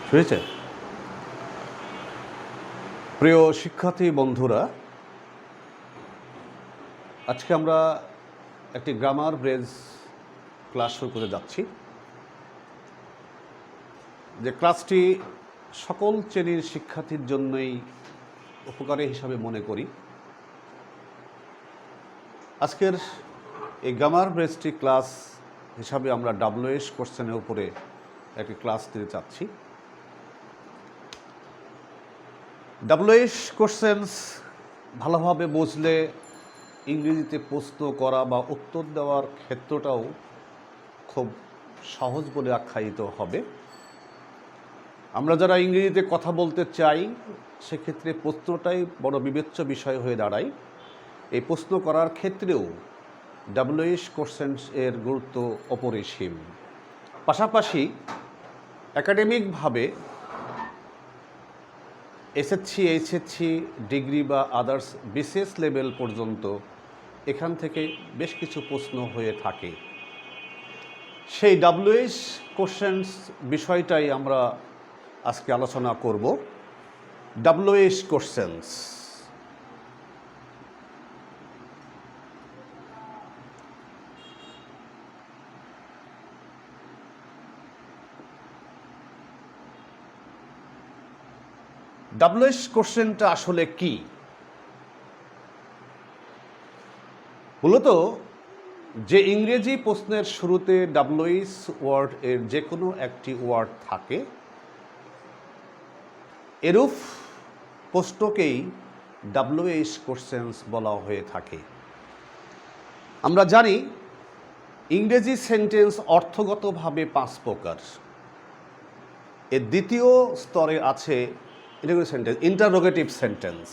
শুনেছেন? প্রিয় শিক্ষার্থী বন্ধুরা, আজকে আমরা একটি গ্রামার ব্রেজ ক্লাস শুরু করে যাচ্ছি। যে ক্লাসটি সকল শ্রেণীর শিক্ষার্থীর জন্যই উপকারী হিসাবে মনে করি। আজকের এই গ্রামার ব্রেজটি ক্লাস হিসাবে আমরা WH কোশ্চেনের উপরে একটি ক্লাস দিতে চাচ্ছি। WH কোশ্চেন্স ভালোভাবে বুঝলে ইংরেজিতে প্রশ্ন করা বা উত্তর দেওয়ার ক্ষেত্রটাও খুব সহজ বলে আখ্যায়িত হবে। আমরা যারা ইংরেজিতে কথা বলতে চাই সেক্ষেত্রে প্রশ্নটাই বড় বিবেচ্য বিষয় হয়ে দাঁড়ায়। এই প্রশ্ন করার ক্ষেত্রেও WH কোশ্চেন্স এর গুরুত্ব অপরিসীম। পাশাপাশি একাডেমিকভাবে SSC, HSC ডিগ্রি বা আদার্স বিশেষ লেভেল পর্যন্ত এখান থেকে বেশ কিছু প্রশ্ন হয়ে থাকে। সেই WH কোশ্চেন্স বিষয়টাই আমরা আজকে আলোচনা করব। WH কোশ্চেন্স WH কোশ্চেনটা আসলে কি? মূলত যে ইংরেজি প্রশ্নের শুরুতে WH ওয়ার্ড এর যে কোনো একটি ওয়ার্ড থাকে, এরূপ প্রশ্নকেই WH কোশ্চেন্স বলা হয়ে থাকে। আমরা জানি ইংরেজি সেন্টেন্স অর্থগতভাবে 5 প্রকার। এর দ্বিতীয় স্তরে আছে ইন্টারোগেটিভ সেন্টেন্স।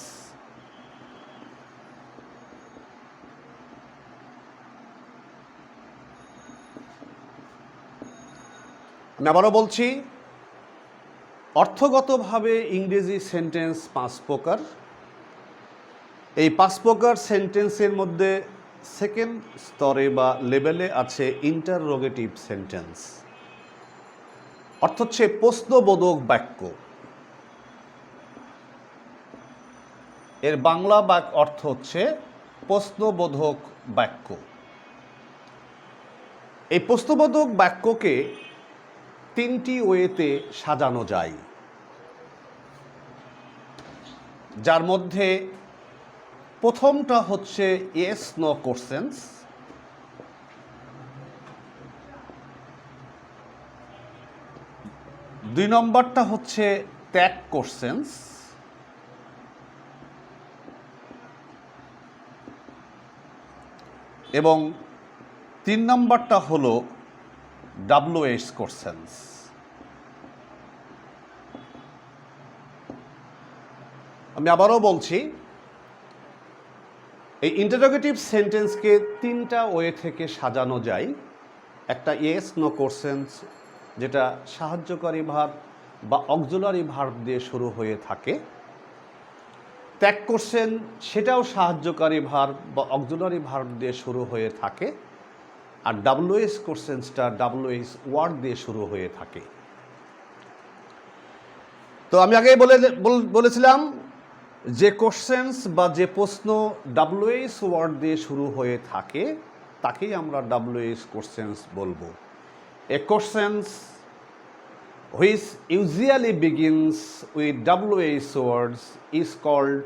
আমি আবারও বলছি, অর্থগতভাবে ইংরেজি সেন্টেন্স 5 প্রকার। এই 5 প্রকার সেন্টেন্সের মধ্যে সেকেন্ড স্তরে বা লেভেলে আছে ইন্টারোগেটিভ সেন্টেন্স, অর্থ হচ্ছে প্রশ্নবোধক বাক্য। এর বাংলা অর্থ হচ্ছে প্রশ্নবোধক বাক্য। এই প্রশ্নবোধক বাক্যকে 3টি ওয়েতে সাজানো যায়, যার মধ্যে প্রথমটা হচ্ছে ইয়েস নো কোশ্চেন্স, দুই নম্বরটা হচ্ছে ট্যাগ কোশ্চেন্স, এবং 3 নম্বরটা হলো WH কোশ্চেন্স। আমি আবারও বলছি, এই ইন্টারোগেটিভ সেন্টেন্সকে 3টা ওয়ে থেকে সাজানো যায়। একটা ইয়েস নো কোশ্চেন্স, যেটা সাহায্যকারী ভার্ব বা অক্সিলারি ভার্ব দিয়ে শুরু হয়ে থাকে। ট্যাগ কোশ্চেন, সেটাও সাহায্যকারী ভার্ব বা অক্সিলারি ভার্ব দিয়ে শুরু হয়ে থাকে। আর WH কোশ্চেন্সটা WH ওয়ার্ড দিয়ে শুরু হয়ে থাকে। তো আমি আগেই বলেছিলাম যে কোশ্চেন্স বা যে প্রশ্ন WH ওয়ার্ড দিয়ে শুরু হয়ে থাকে তাকেই আমরা WH কোশ্চেন্স বলবো। এ questions which usually begins with WH words is called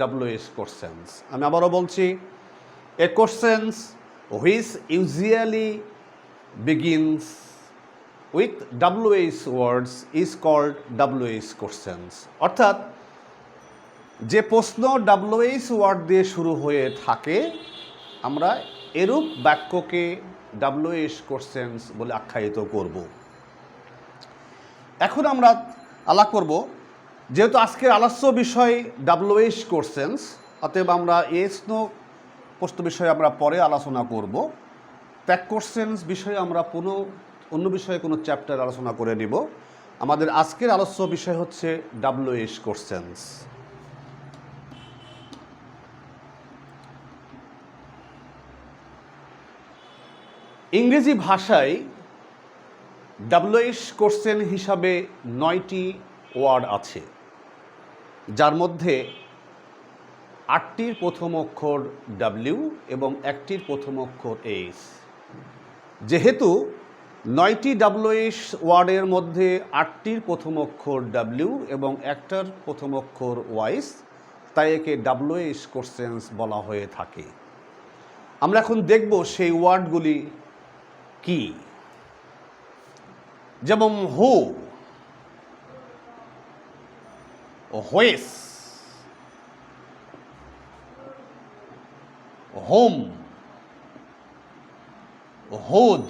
WH questions. আমি আবারও বলছি, a questions which usually begins with WH words is called WH questions. অর্থাৎ যে প্রশ্ন WH ওয়ার্ড দিয়ে শুরু হয়ে থাকে আমরা এরূপ বাক্যকে WH কোশ্চেন্স বলে আখ্যায়িত করব। এখন আমরা আলাপ করব, যেহেতু আজকের আলোচ্য বিষয় WH কোশ্চেন্স, অতএব আমরা ইয়েস নো প্রশ্ন বিষয়ে আমরা পরে আলোচনা করব। ট্যাগ কোশ্চেন্স বিষয়ে আমরা অন্য বিষয়ে কোনো চ্যাপ্টার আলোচনা করে নিব। আমাদের আজকের আলোচ্য বিষয় হচ্ছে WH কোশ্চেন্স। ইংরেজি ভাষায় ডাব্লিউএইচ কোশ্চেন হিসাবে 9টি ওয়ার্ড আছে, যার মধ্যে 8টির প্রথম অক্ষর ডাব্লিউ এবং 1টির প্রথম অক্ষর এইচ। যেহেতু 9টি ডাব্লিউএইচ ওয়ার্ডের মধ্যে 8টির প্রথম অক্ষর ডাব্লিউ এবং 1টার প্রথম অক্ষর ওয়াইস, তাই একে ডাব্লিউএইচ কোশ্চেন্স বলা হয়ে থাকে। আমরা এখন দেখব সেই ওয়ার্ডগুলি কি। যেমন who, whose, whom, whose,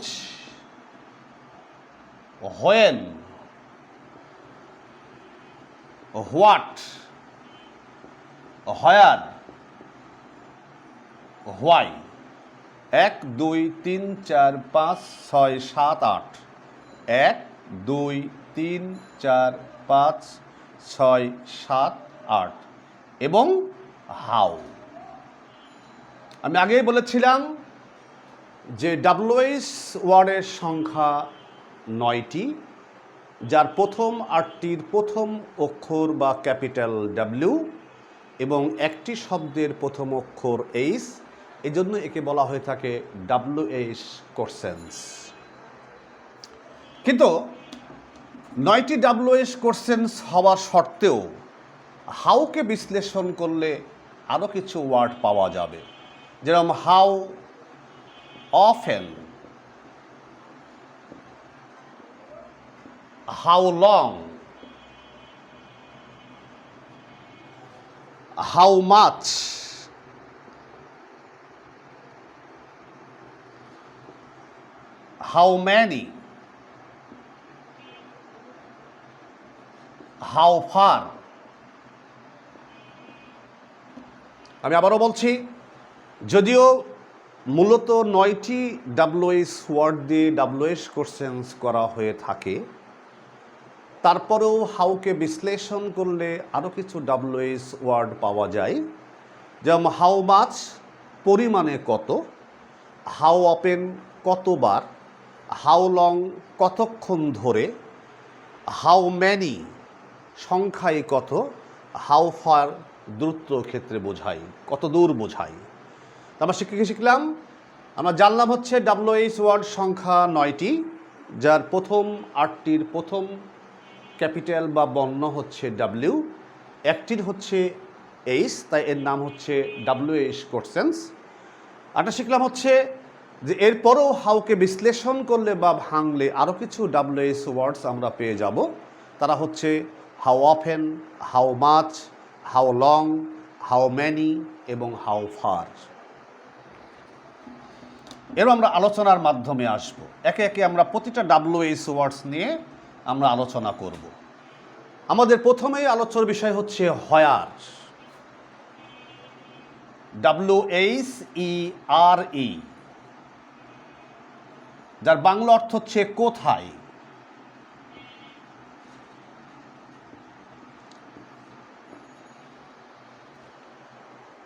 when, what, where, why. 1 2 3 4 5 6 7 8। 1 2 3 4 5 6 7 8 এবং হাউ। আমি আগেই বলেছিলাম যে ডাব্লিউএইচ ওয়ার্ডের সংখ্যা 9টি, যার প্রথম 8টির প্রথম অক্ষর বা ক্যাপিটাল ডাব্লিউ এবং 1টি শব্দের প্রথম অক্ষর এইচ। এজন্য একে বলা হয়ে থাকে ডাব্লিউএইচ কোশ্চেন্স। কিন্তু 9টি ডাব্লিউএইচ কোশ্চেন্স হওয়ার সত্ত্বেও হাউকে বিশ্লেষণ করলে আরও কিছু ওয়ার্ড পাওয়া যাবে, যেরকম how often, how long, how much, how many, how far. আমি আবারও বলছি, যদিও মূলত 9টি ডাব্লিউএইচ ওয়ার্ড দিয়ে ডাব্লিউএইচ কোশ্চেন্স করা হয়ে থাকে, তারপরেও হাউকে বিশ্লেষণ করলে আরও কিছু ডাব্লিউএইচ ওয়ার্ড পাওয়া যায়। যেমন হাউ মাচ পরিমাণে কত, হাউ অপেন কতবার, হাউ লং কতক্ষণ ধরে, হাউ ম্যানি সংখ্যায় কত, হাউ ফার দূরত্ব ক্ষেত্রে বোঝায়, কত দূর বোঝায়। আমরা শিখলাম, আমরা জানলাম হচ্ছে ডাব্লিউএইচ ওয়ার্ড সংখ্যা 9টি, যার প্রথম 8টির প্রথম ক্যাপিটাল বা বর্ণ হচ্ছে ডাব্লিউ, 1টির হচ্ছে এইচ, তাই এর নাম হচ্ছে ডাব্লিউএইচ কোশ্চেন্স। আরটা শিখলাম হচ্ছে যে এরপরও হাউকে বিশ্লেষণ করলে বা ভাঙলে আরও কিছু ডাব্লিউএইচ ওয়ার্ডস আমরা পেয়ে যাব। তারা হচ্ছে how often, how much, how long, how many এবং হাউ ফার। এর আমরা আলোচনার মাধ্যমে আসব। একে একে আমরা প্রতিটা ডাব্লিউএইচ ওয়ার্ডস নিয়ে আমরা আলোচনা করব। আমাদের প্রথমেই আলোচনার বিষয় হচ্ছে হোয়ার, WHERE, যার বাংলা অর্থ হচ্ছে কোথায়।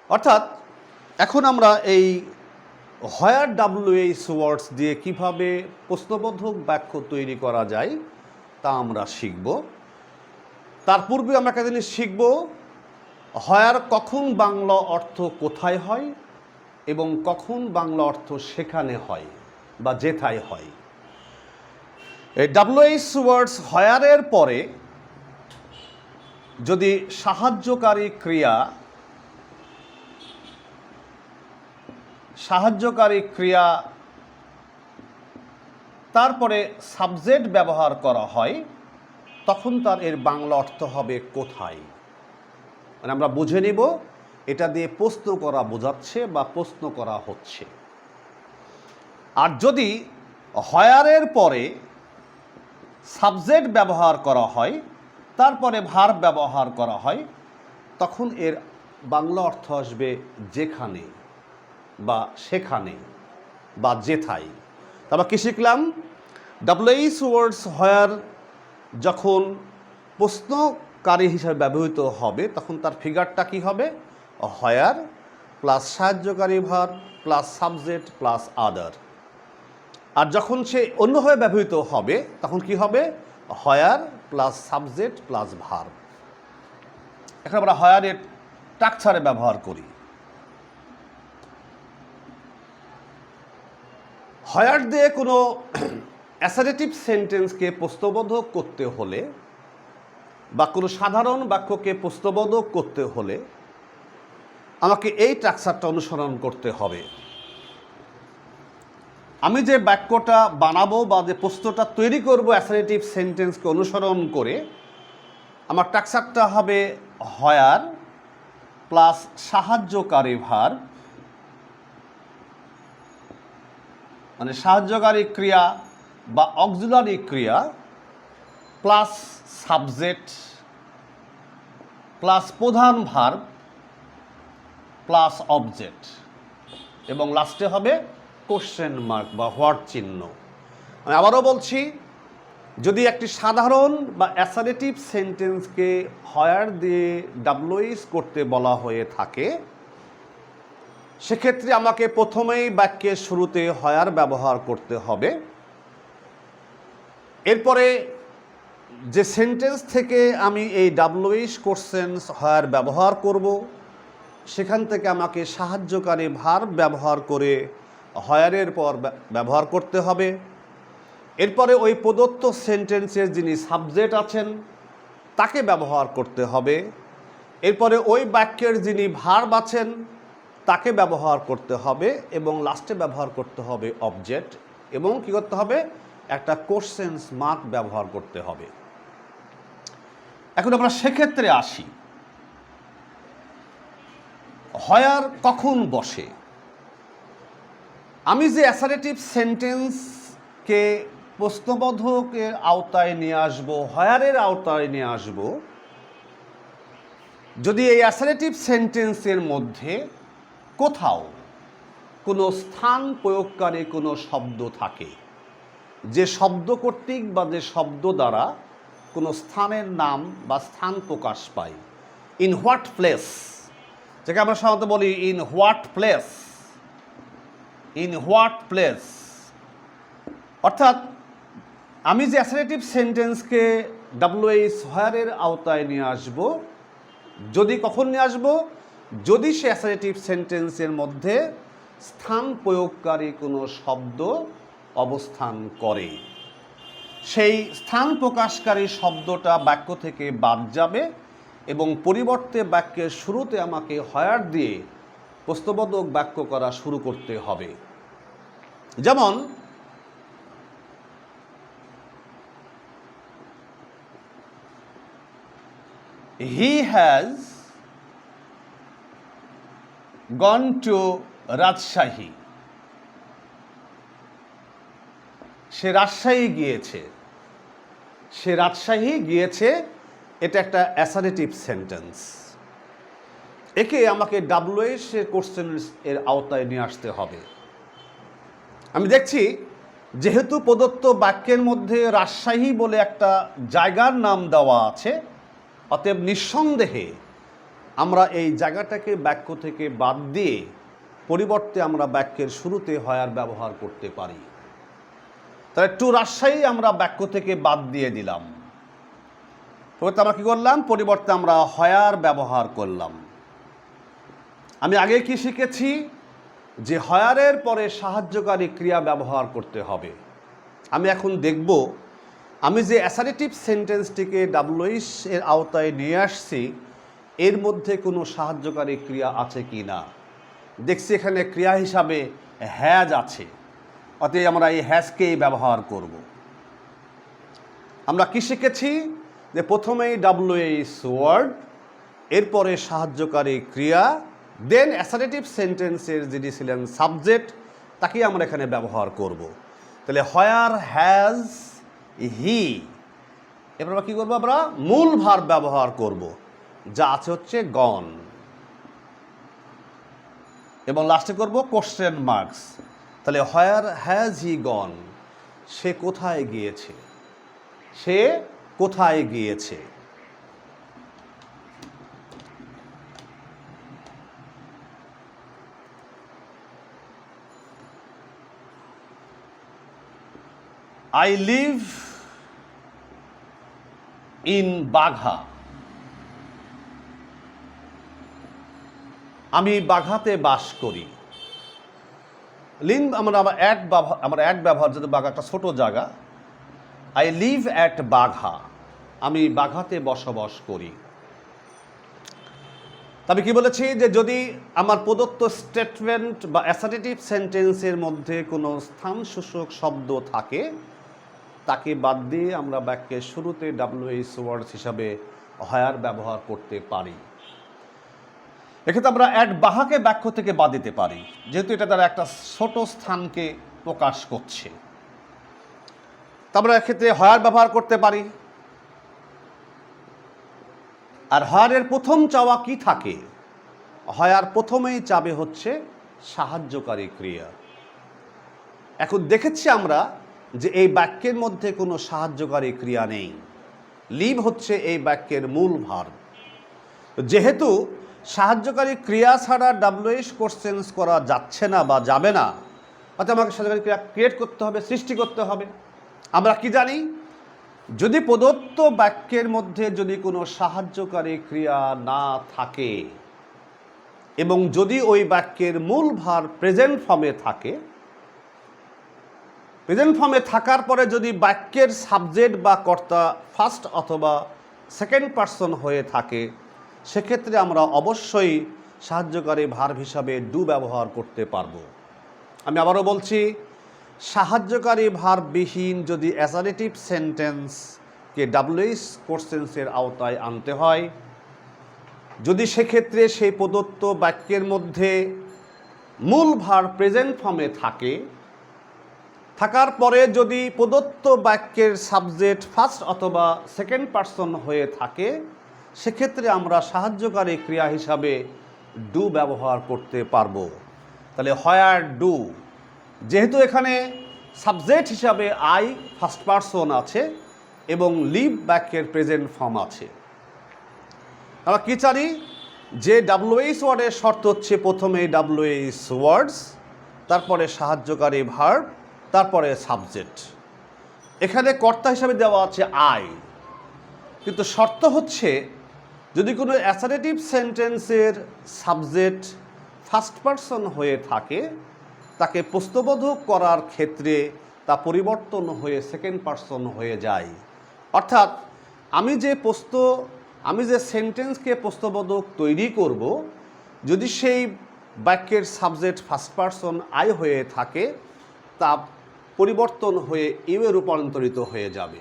অর্থাৎ এখন আমরা এই হোয়ার ডাব্লিউএইচ ওয়ার্ডস দিয়ে কিভাবে প্রশ্নবোধক বাক্য তৈরি করা যায় তা আমরা শিখব। তার পূর্বে আমরা একটা জিনিস শিখব, হোয়ার কখন বাংলা অর্থ কোথায় হয় এবং কখন বাংলা অর্থ সেখানে হয় বা যেথায় হয়। এই ডাব্লিউএইচ ওয়ার্ডস হোয়ারের পরে যদি সাহায্যকারী ক্রিয়া তারপরে সাবজেক্ট ব্যবহার করা হয়, তখন তার এর বাংলা অর্থ হবে কোথায়। মানে আমরা বুঝে নিব এটা দিয়ে প্রশ্ন করা বোঝাচ্ছে বা প্রশ্ন করা হচ্ছে। আর যদি হোয়ারের পরে সাবজেক্ট ব্যবহার করা হয়, তারপরে ভার্ব ব্যবহার করা হয়, তখন এর বাংলা অর্থ আসবে যেখানে বা সেখানে বা যেথায়। তারপর কি শিখলাম, ডাব্লিউএইচ ওয়ার্ডস হোয়ার যখন প্রশ্নকারী হিসাবে ব্যবহৃত হবে তখন তার ফিগারটা কি হবে, হোয়ার প্লাস সাহায্যকারী verb plus subject plus other. আর যখন সে অন্যভাবে ব্যবহৃত হবে তখন কি হবে? হয়ার প্লাস সাবজেক্ট প্লাস ভার্ব। এখন আমরা হয়ারের স্ট্রাকচারে ব্যবহার করি। হয়ার দিয়ে কোনো অ্যাসারেটিভ সেন্টেন্সকে প্রশ্নবোধক করতে হলে বা কোনো সাধারণ বাক্যকে প্রশ্নবোধক করতে হলে আমাকে এই স্ট্রাকচারটা অনুসরণ করতে হবে। আমি যে বাক্যটা বানাবো বা যে প্রশ্নটা তৈরি করব অ্যাসারেটিভ সেন্টেন্সকে অনুসরণ করে, আমার স্ট্রাকচারটা হবে হয়ার প্লাস সাহায্যকারী ভার্ব, মানে সাহায্যকারী ক্রিয়া বা অক্সিলারি ক্রিয়া প্লাস সাবজেক্ট প্লাস প্রধান ভার্ব প্লাস অবজেক্ট, এবং লাস্টে হবে কোশ্চেন মার্ক বা হোয়াট চিহ্ন। আমি আবারও বলছি, যদি একটি সাধারণ বা অ্যাসারেটিভ সেন্টেন্সকে হয়ার দিয়ে ডাব্লুএইচ করতে বলা হয়ে থাকে, সেক্ষেত্রে আমাকে প্রথমেই বাক্যের শুরুতে হয়ার ব্যবহার করতে হবে। এরপরে যে সেন্টেন্স থেকে আমি এই ডাব্লুএইচ কোশ্চেনস হয়ার ব্যবহার করব, সেখান থেকে আমাকে সাহায্যকারী ভার্ব ব্যবহার করে হয়ারের পর ব্যবহার করতে হবে। এরপরে ওই প্রদত্ত সেন্টেন্সের যিনি সাবজেক্ট আছেন তাকে ব্যবহার করতে হবে। এরপরে ওই বাক্যের যিনি ভার্ব আছেন তাকে ব্যবহার করতে হবে, এবং লাস্টে ব্যবহার করতে হবে অবজেক্ট, এবং কী করতে হবে? একটা কোশ্চেনস মার্ক ব্যবহার করতে হবে। এখন আমরা সেক্ষেত্রে আসি, হয়ার কখন বসে? আমি যে অ্যাসারেটিভ সেন্টেন্সকে প্রশ্নবোধকের আওতায় নিয়ে আসব, হয়ারের আওতায় নিয়ে আসব, যদি এই অ্যাসারেটিভ সেন্টেন্সের মধ্যে কোথাও কোনো স্থান প্রয়োগকারী কোনো শব্দ থাকে, যে শব্দ কর্তৃক বা যে শব্দ দ্বারা কোনো স্থানের নাম বা স্থান প্রকাশ পায়, ইন হোয়াট প্লেস, যাকে আমরা সাধারণত বলি in what place, in what place. অর্থাৎ আমি যে অ্যাসারেটিভ সেন্টেন্সকে ডাব্লুএইচ হয়ারের আওতায় নিয়ে আসব, যদি কখন নিয়ে আসব? যদি সে অ্যাসারেটিভ সেন্টেন্সের মধ্যে স্থান প্রয়োগকারী কোনো শব্দ অবস্থান করে। সেই স্থান প্রকাশকারী শব্দটা বাক্য থেকে বাদ যাবে, এবং পরিবর্তে বাক্যের শুরুতে আমাকে হয়ার দিয়ে প্রশ্নবোধক বাক্য করা শুরু করতে হবে। যেমন he has gone to Rajshahi. সে রাজশাহী গিয়েছে, সে রাজশাহী গিয়েছে, এটা একটা অ্যাসারেটিভ সেন্টেন্স। একে আমাকে ডাব্লুএইচ কোশ্চেন এর আওতায় নিয়ে আসতে হবে। আমি দেখছি যেহেতু প্রদত্ত বাক্যের মধ্যে রাজশাহী বলে একটা জায়গার নাম দেওয়া আছে, অতএব নিঃসন্দেহে আমরা এই জায়গাটাকে বাক্য থেকে বাদ দিয়ে পরিবর্তে আমরা বাক্যের শুরুতে হয়ার ব্যবহার করতে পারি। তাহলে টু রাজশাহী আমরা বাক্য থেকে বাদ দিয়ে দিলাম, পরিবর্তে আমরা কী করলাম? পরিবর্তে আমরা হয়ার ব্যবহার করলাম। আমি আগে কি শিখেছি? যে হয়ারের পরে সাহায্যকারী ক্রিয়া ব্যবহার করতে হবে। আমি এখন দেখব আমি যে অ্যাসারেটিভ সেন্টেন্সটিকে ডাব্লুএইচ এর আওতায় নিয়ে আসছি, এর মধ্যে কোনো সাহায্যকারী ক্রিয়া আছে কি না। দেখছি এখানে ক্রিয়া হিসাবে হ্যাজ আছে, অতএব আমরা এই হ্যাজকেই ব্যবহার করব। আমরা কি শিখেছি? যে প্রথমেই ডাব্লুএইচ ওয়ার্ড, এরপরে সাহায্যকারী ক্রিয়া, দেন অ্যাসারেটিভ সেন্টেন্সের যিনি ছিলেন সাবজেক্ট তাকেই আমরা এখানে ব্যবহার করব। তাহলে হয়ার হ্যাজ হি, এরপর আমরা কী করবো? আমরা মূল ভার্ব ব্যবহার করব, যা আছে হচ্ছে গন, এবং লাস্টে করব কোশ্চেন মার্কস। তাহলে হোয়ার হ্যাজ হি গন, সে কোথায় গিয়েছে, সে কোথায় গিয়েছে। আই লিভ ইন বাঘা। আমি বাঘাতে বাস করি। লিভ আমরা অ্যাট ব্যবহার, যদি বাঘা একটা ছোট জায়গা। আই লিভ অ্যাট বাঘা, আমি বাঘাতে বসবাস করি। তবে কি বলেছি যে যদি আমার প্রদত্ত স্টেটমেন্ট বা অ্যাসার্টিভ সেন্টেন্সের মধ্যে কোনো স্থানসূচক শব্দ থাকে, তাকে বাদ দিয়ে আমরা বাক্যের শুরুতে ডাব্লিউএইচ ওয়ার্ডস হিসাবে হায়ার ব্যবহার করতে পারি। এক্ষেত্রে আমরা অ্যাট বাঘাকে বাক্য থেকে বাদ দিতে পারি, যেহেতু এটা তারা একটা ছোট স্থানকে প্রকাশ করছে। আমরা এক্ষেত্রে হায়ার ব্যবহার করতে পারি। আর হায়ারের প্রথম চাওয়া কি থাকে? হায়ার প্রথমেই চাবে হচ্ছে সাহায্যকারী ক্রিয়া। এখন দেখেছি আমরা যে এই বাক্যের মধ্যে কোনো সাহায্যকারী ক্রিয়া নেই। লিভ হচ্ছে এই বাক্যের মূল ভার্ব। যেহেতু সাহায্যকারী ক্রিয়া ছাড়া ডাব্লিউএইচ কোশ্চেন্স করা যাচ্ছে না বা যাবে না, অর্থাৎ আমাকে সাহায্যকারী ক্রিয়া ক্রিয়েট করতে হবে, সৃষ্টি করতে হবে। আমরা কি জানি? যদি প্রদত্ত বাক্যের মধ্যে যদি কোনো সাহায্যকারী ক্রিয়া না থাকে এবং যদি ওই বাক্যের মূল ভার্ব প্রেজেন্ট ফর্মে থাকে, প্রেজেন্ট ফর্মে থাকার পরে যদি বাক্যের সাবজেক্ট বা কর্তা ফার্স্ট অথবা সেকেন্ড পারসন হয়ে থাকে, সেক্ষেত্রে আমরা অবশ্যই সাহায্যকারী ভার্ব হিসাবে ডু ব্যবহার করতে পারবো। আমি আবারও বলছি, সাহায্যকারী ভার্ববিহীন যদি অ্যাসার্টিভ সেন্টেন্সকে ডাব্লিউএইচ কোশ্চেন্সের আওতায় আনতে হয়, যদি সেক্ষেত্রে সেই প্রদত্ত বাক্যের মধ্যে মূল ভার্ব প্রেজেন্ট ফর্মে থাকে, থাকার পরে যদি প্রদত্ত বাক্যের সাবজেক্ট ফার্স্ট অথবা সেকেন্ড পারসন হয়ে থাকে, সেক্ষেত্রে আমরা সাহায্যকারী ক্রিয়া হিসাবে ডু ব্যবহার করতে পারবো। তাহলে হায়ার ডু, যেহেতু এখানে সাবজেক্ট হিসাবে আই ফার্স্ট পারসন আছে এবং লিভ বাক্যের প্রেজেন্ট ফর্ম আছে, আমরা কি জানি যে ডাব্লিউএইচ ওয়ার্ডের শর্ত হচ্ছে প্রথমে ডাব্লিউএইচ ওয়ার্ডস, তারপরে সাহায্যকারী ভার্ব, তারপরে সাবজেক্ট। এখানে কর্তা হিসাবে দেওয়া আছে আই, কিন্তু শর্ত হচ্ছে যদি কোনো অ্যাসার্টিভ সেন্টেন্সের সাবজেক্ট ফার্স্ট পারসন হয়ে থাকে, তাকে প্রশ্নবোধক করার ক্ষেত্রে তা পরিবর্তন হয়ে সেকেন্ড পারসন হয়ে যায়। অর্থাৎ আমি যে সেন্টেন্সকে প্রশ্নবোধক তৈরি করব, যদি সেই বাক্যের সাবজেক্ট ফার্স্ট পারসন আই হয়ে থাকে, তা পরিবর্তন হয়ে ইউয়ে রূপান্তরিত হয়ে যাবে।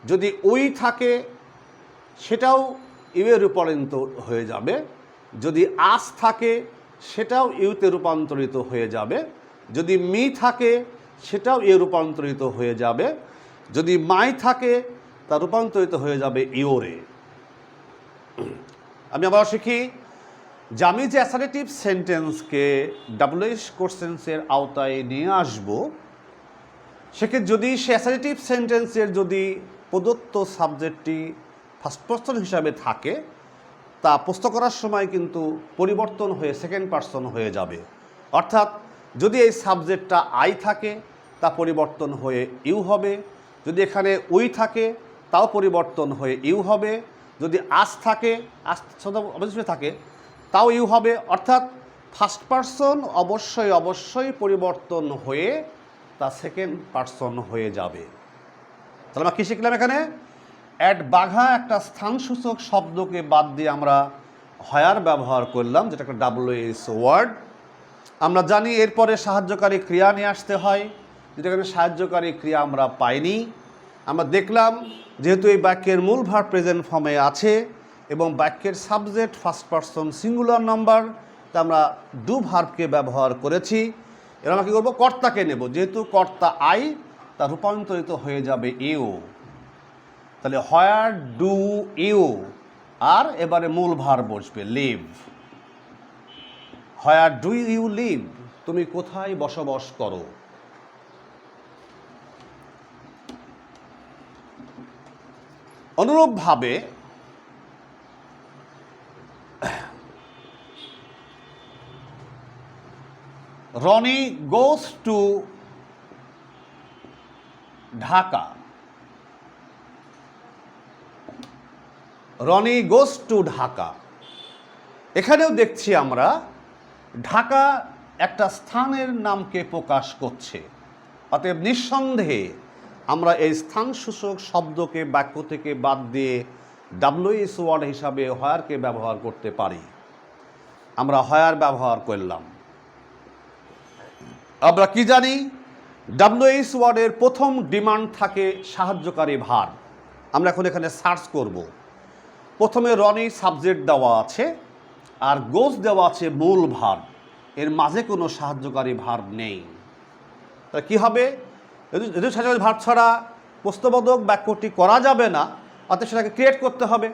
যদি ওই থাকে, সেটাও ইউয়ে রূপান্তরিত হয়ে যাবে। যদি আস থাকে, সেটাও ইউতে রূপান্তরিত হয়ে যাবে। যদি মি থাকে, সেটাও ইউ রূপান্তরিত হয়ে যাবে। যদি মাই থাকে, তা রূপান্তরিত হয়ে যাবে ইওরে। আমি আবার শিখি যে আমি যে অ্যাসার্টিভ সেন্টেন্সকে ডাব্লিউএইচ কোশ্চেন্সের আওতায় নিয়ে আসবো, সেক্ষেত্রে যদি সে অ্যাসার্টিভ সেন্টেন্সের যদি প্রদত্ত সাবজেক্টটি ফার্স্ট পারসন হিসাবে থাকে, তা প্রশ্ন করার সময় কিন্তু পরিবর্তন হয়ে সেকেন্ড পারসন হয়ে যাবে। অর্থাৎ যদি এই সাবজেক্টটা আই থাকে, তা পরিবর্তন হয়ে ইউ হবে। যদি এখানে উই থাকে, তাও পরিবর্তন হয়ে ইউ হবে। যদি আস থাকে, অবশ্যই থাকে, তাও ইউ হবে। অর্থাৎ ফার্স্ট পারসন অবশ্যই পরিবর্তন হয়ে তা সেকেন্ড পারসন হয়ে যাবে। তাহলে আমরা কী শিখলাম এখানে? অ্যাট বাঘা একটা স্থানসূচক শব্দকে বাদ দিয়ে আমরা হায়ার ব্যবহার করলাম, যেটা একটা ডাব্লিউএইচ ওয়ার্ড। আমরা জানি এরপরে সাহায্যকারী ক্রিয়া নিয়ে আসতে হয়, যেটা এখানে সাহায্যকারী ক্রিয়া আমরা পাইনি। আমরা দেখলাম যেহেতু এই বাক্যের মূল ভার্ব প্রেজেন্ট ফর্মে আছে এবং বাক্যের subject first person singular number, তা আমরা ডু ভার্বকে ব্যবহার করেছি। এবার আমরা কী করবো? কর্তাকে নেব। যেহেতু কর্তা আই, তা রূপান্তরিত হয়ে যাবে ইউ। তাহলে হোয়ার ডু ইউ, আর এবারে মূল ভার্ব বসবে live. Where do you live, তুমি কোথায় বসবাস করো? অনুরূপভাবে Roni goes to Dhaka, Roni goes to Dhaka. এখানেও দেখছি আমরা ঢাকা একটা স্থানের নামকে প্রকাশ করছে, অতএব নিঃসন্দেহে আমরা এই স্থানসূচক শব্দকে বাক্য থেকে বাদ দিয়ে ডাব্লিউএস ওয়ার্ড হিসাবে হয়ারকে ব্যবহার করতে পারি। আমরা হয়ার ব্যবহার করলাম। আমরা কি জানি, ডাব্লিউএস ওয়ার্ডের প্রথম ডিমান্ড থাকে সাহায্যকারী ভার্ব। আমরা এখন এখানে সার্চ করব। প্রথমে রনি সাবজেক্ট দেওয়া আছে আর গোস দেওয়া আছে মূল ভার্ব, এর মাঝে কোনো সাহায্যকারী ভার্ব নেই। তা কী হবে? যদি সাহায্যকারী ভার্ব ছাড়া প্রশ্নবোধক বাক্যটি করা যাবে না, অর্থাৎ সেটাকে ক্রিয়েট করতে হবে।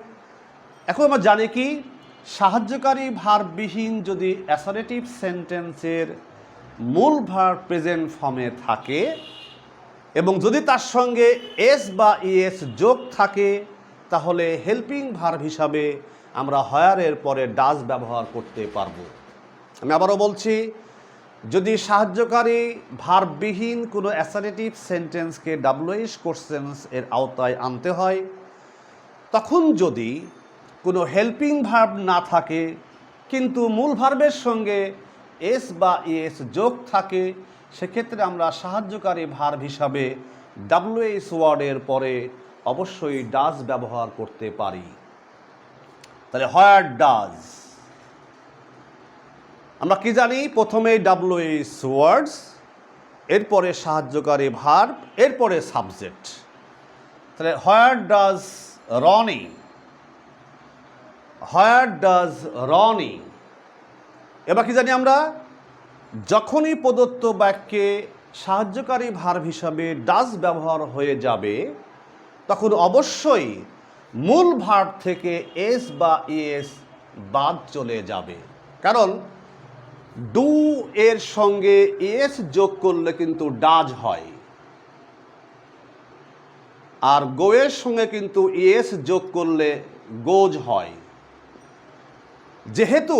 এখন আমরা জানি কি, সাহায্যকারী ভার্ববিহীন যদি অ্যাসারেটিভ সেন্টেন্সের মূল ভার্ব প্রেজেন্ট ফর্মে থাকে এবং যদি তার সঙ্গে এস বা ইএস যোগ থাকে, তাহলে হেল্পিং ভার্ব হিসাবে আমরা হয়ারের পরে ডাজ ব্যবহার করতে পারবো। আমি আবারও বলছি, যদি সাহায্যকারী ভার্ববিহীন কোনো অ্যাসারেটিভ সেন্টেন্সকে ডাব্লিউএস কোশ্চেন্স এর আওতায় আনতে হয়, তখন যদি কোনো হেল্পিং ভার্ব না থাকে কিন্তু মূল ভার্বের সঙ্গে এস বা ইএস যোগ থাকে, সেক্ষেত্রে আমরা সাহায্যকারী ভার্ব হিসাবে ডাব্লিউএস ওয়ার্ডের পরে অবশ্যই ডাজ ব্যবহার করতে পারি। তাহলে হোয়ার ডাজ, আমরা কি জানি, প্রথমে ডাব্লিউএস ওয়ার্ডস, এরপরে সাহায্যকারী ভার্ব, এরপরে সাবজেক্ট। তাহলে where does Roni, where does Roni. এবার কি জানি আমরা, যখনই প্রদত্ত বাক্যে সাহায্যকারী ভার্ব হিসাবে ডাজ ব্যবহার হয়ে যাবে, তখন অবশ্যই মূল ভার্ব থেকে এস বা ইএস বাদ চলে যাবে। কারণ ডু এর সঙ্গে এস যোগ করলে কিন্তু ডাজ হয়, আর গো এর সঙ্গে কিন্তু এস যোগ করলে গোজ হয়। যেহেতু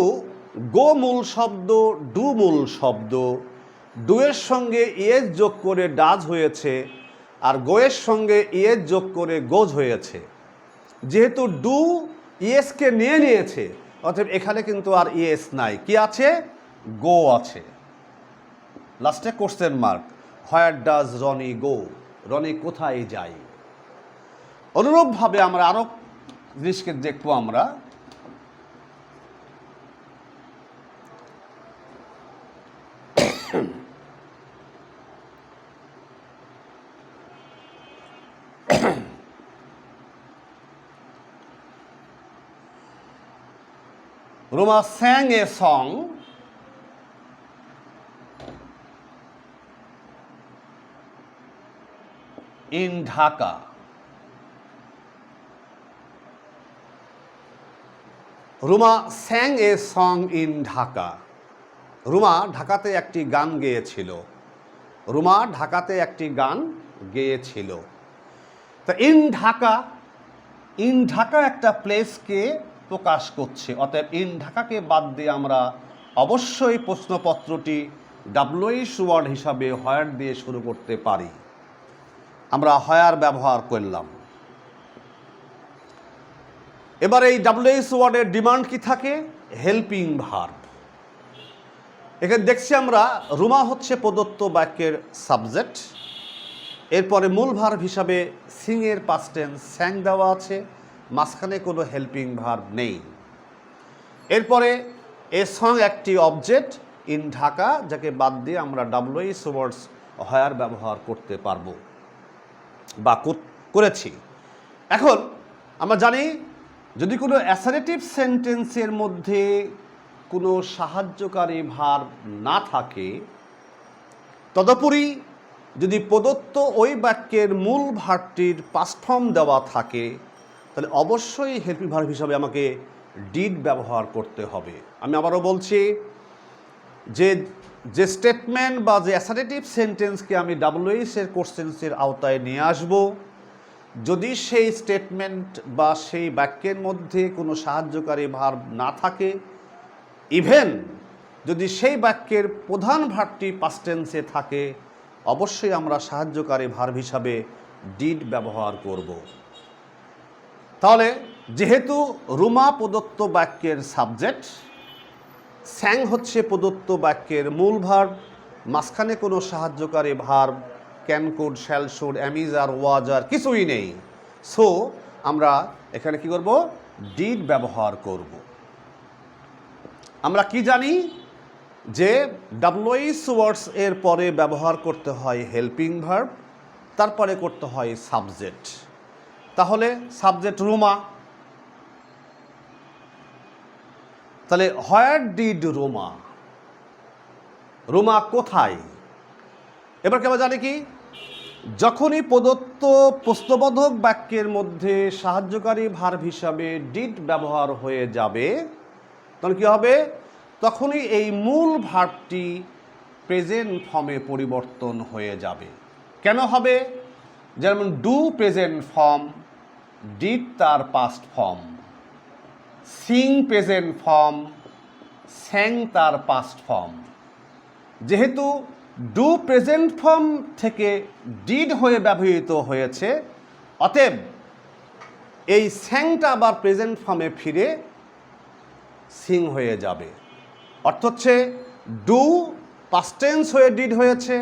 গো মূল শব্দ, ডু মূল শব্দ, ডু এর সঙ্গে এস যোগ করে ডাজ হয়েছে আর গো এর সঙ্গে এস যোগ করে গোজ হয়েছে। যেহেতু ডু ইএসকে নিয়ে নিয়েছে, অতএব এখানে কিন্তু আর ইএস নাই, কি আছে? গো আছে। লাস্টে question mark, where does Roni go, Roni কোথায় যায়। অনুরূপভাবে আমরা আরও জিনিসকে দেখবো। আমরা Roma sang a song in Dhaka. Ruma স্যাং a song in Dhaka. Ruma ঢাকাতে একটি গান গেয়েছিল। রুমা ঢাকাতে একটি গান গেয়েছিল। তা ইন ঢাকা, ইন ঢাকা একটা প্লেসকে প্রকাশ করছে, অতএব ইন ঢাকাকে বাদ দিয়ে আমরা অবশ্যই প্রশ্নপত্রটি ডাব্লিউএস ওয়ার্ড হিসাবে হোয়ার দিয়ে শুরু করতে পারি। আমরা হোয়ার ব্যবহার করলাম। এবার এই ডাব্লিউএস ওয়ার্ডের ডিমান্ড কি থাকে? Helping verb. এখানে দেখছি আমরা রুমা হচ্ছে প্রদত্ত বাক্যের সাবজেক্ট, এরপরে মূল ভার্ব হিসাবে সিং এর পাস্ট টেন্স স্যাং দেওয়া আছে, মাঝখানে কোনো হেল্পিং ভার্ব নেই। এরপরে এ সং একটি অবজেক্ট ইন ঢাকা, যাকে বাদ দিয়ে আমরা ডাব্লিউএস ওয়ার্ডস হোয়ার ব্যবহার করতে পারবো বা করেছি। এখন আমরা জানি, যদি কোনো অ্যাসারেটিভ সেন্টেন্সের মধ্যে কোনো সাহায্যকারী ভার্ব না থাকে, তদুপরি যদি প্রদত্ত ওই বাক্যের মূল ভার্বটির পাস্ট ফর্ম দেওয়া থাকে, তাহলে অবশ্যই হেল্পিং ভার্ব হিসাবে আমাকে ডিড ব্যবহার করতে হবে। আমি আবারও বলছি, যে স্টেটমেন্ট বা যে অ্যাসারেটিভ সেন্টেন্সকে আমি ডাব্লিউএস এর কোশ্চেন্সের আওতায় নিয়ে আসব, যদি সেই স্টেটমেন্ট বা সেই বাক্যের মধ্যে কোনো সাহায্যকারী ভার্ব না থাকে, ইভেন যদি সেই বাক্যের প্রধান ভার্বটি পাস্ট টেন্সে থাকে, অবশ্যই আমরা সাহায্যকারী ভার্ব হিসাবে ডিড ব্যবহার করব। তাহলে যেহেতু রুমা প্রদত্ত বাক্যের সাবজেক্ট, স্যাং হচ্ছে প্রদত্ত বাক্যের মূল ভার্ব, মাঝখানে কোনো সাহায্যকারী verb can, could, shall, should, am is আর ওয়াজ আর কিছুই নেই। সো আমরা এখানে কি করব? ডিড ব্যবহার করব। আমরা কি জানি যে ডাব্লুএইচ ওয়ার্ডস এর পরে ব্যবহার করতে হয় হেল্পিং ভার্ব, তারপরে করতে হয় সাবজেক্ট। তাহলে সাবজেক্ট রুমা, তাহলে হোয়ার ডিড রুমা, রুমা কোথায়? এবার কেমন জানি কি, যখনই প্রদত্ত প্রশ্নবোধক বাক্যের মধ্যে সাহায্যকারী ভার্ব হিসাবে ডিড ব্যবহার হয়ে যাবে, তখন কী হবে? তখনই এই মূল ভার্বটি প্রেজেন্ট ফর্মে পরিবর্তন হয়ে যাবে। কেন হবে? যেমন ডু প্রেজেন্ট ফর্ম, ডিড তার past form, Singh present form, স্যাং তার পাস্ট ফর্ম। যেহেতু ডু প্রেজেন্ট ফর্ম থেকে ডিড হয়ে ব্যবহৃত হয়েছে, অতএব এই স্যাংটা আবার প্রেজেন্ট ফর্মে ফিরে সিং হয়ে যাবে। অর্থ হচ্ছে ডু পাস্ট টেন্স হয়ে ডিড হয়েছে,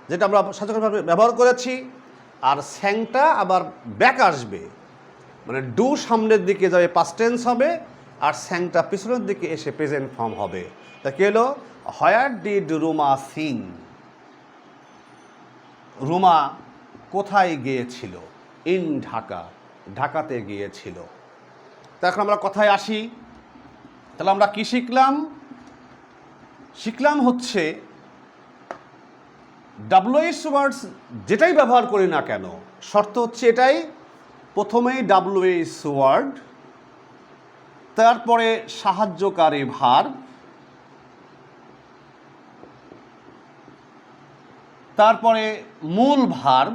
যেটা আমরা সাহায্যকারীভাবে ব্যবহার করেছি, আর স্যাংটা আবার ব্যাক আসবে, মানে ডু সামনের দিকে যাবে পাস্ট টেন্স হবে, আর স্যাংটা পিছনের দিকে এসে প্রেজেন্ট ফর্ম হবে। তা কি হলো? হোয়ার ডিড রুমা সিং, রুমা কোথায় গিয়েছিল? ইন ঢাকা, ঢাকাতে গিয়েছিল। তা এখন আমরা কথায় আসি। তাহলে আমরা কি শিখলাম? শিখলাম হচ্ছে ডাব্লুএইচ ওয়ার্ডস যেটাই ব্যবহার করি না কেন, শর্ত হচ্ছে এটাই, প্রথমেই ডাব্লুএইচ ওয়ার্ড, তারপরে সাহায্যকারী ভার্ব, তারপরে মূল ভার্ব,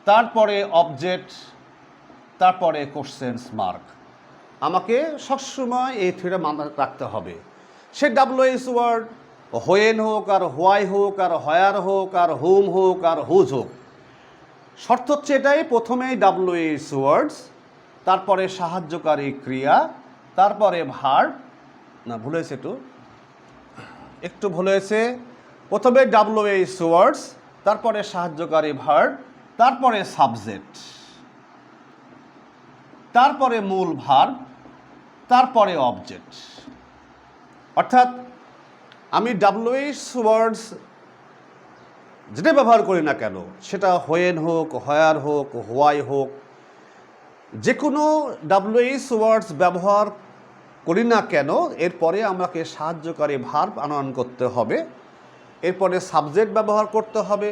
তারপরে অবজেক্ট, তারপরে কোশ্চেনস মার্ক। আমাকে সবসময় এই থ্রিটা মাথায় রাখতে হবে। সে ডাব্লুএইচ ওয়ার্ড হোয়েন হোক, আর হোয়াই হোক, আর হয়ার হোক, আর হুম হোক, আর হুজ হোক, শর্ত হচ্ছে এটাই, প্রথমেই ডাব্লুএইচ ওয়ার্ডস, তারপরে সাহায্যকারী ক্রিয়া, তারপরে ভার্ব, না ভুল হয়েছে, একটু ভুল হয়েছে, প্রথমে ডাব্লুএইচ ওয়ার্ডস, তারপরে সাহায্যকারী ভার্ব, তারপরে সাবজেক্ট, তারপরে মূল ভার্ব, তারপরে অবজেক্ট। অর্থাৎ আমি ডাব্লুএইচ ওয়ার্ডস যেটা ব্যবহার করি না কেন, সেটা হোয়েন হোক, হয়ার হোক, হোয়াই হোক, যে কোনো ডাব্লুএইচ ওয়ার্ডস ব্যবহার করি না কেন, এরপরে আমাকে সাহায্যকারী ভার্ব আনয়ন করতে হবে, এরপরে সাবজেক্ট ব্যবহার করতে হবে,